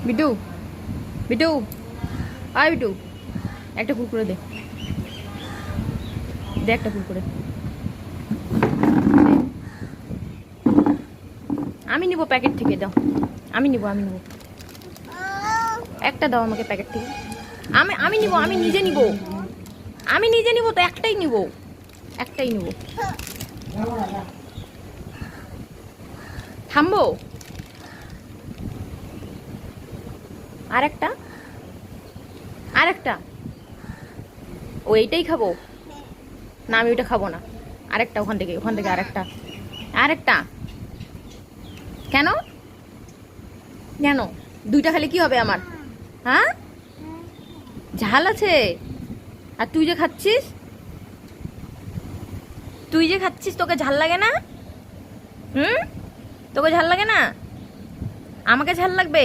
B2, B2, আয় B2, একটা কুরকুরে দে, দে একটা কুরকুরে। আমি নিব প্যাকেট থেকে, দাও। আমি নিব একটা দাও আমাকে প্যাকেট থেকে। আমি নিব, আমি নিজে নিব, তো একটাই নিব। থামবো? আরেকটা, ও এইটাই খাবো না? আমি ওইটা খাবো না। আরেকটা, ওখান থেকে আরেকটা। কেন কেন? দুইটা খেলে কি হবে আমার? হ্যাঁ, ঝাল আছে। আর তুই যে খাচ্ছিস, তোকে ঝাল লাগে না? তোকে ঝাল লাগে না? আমাকে ঝাল লাগবে?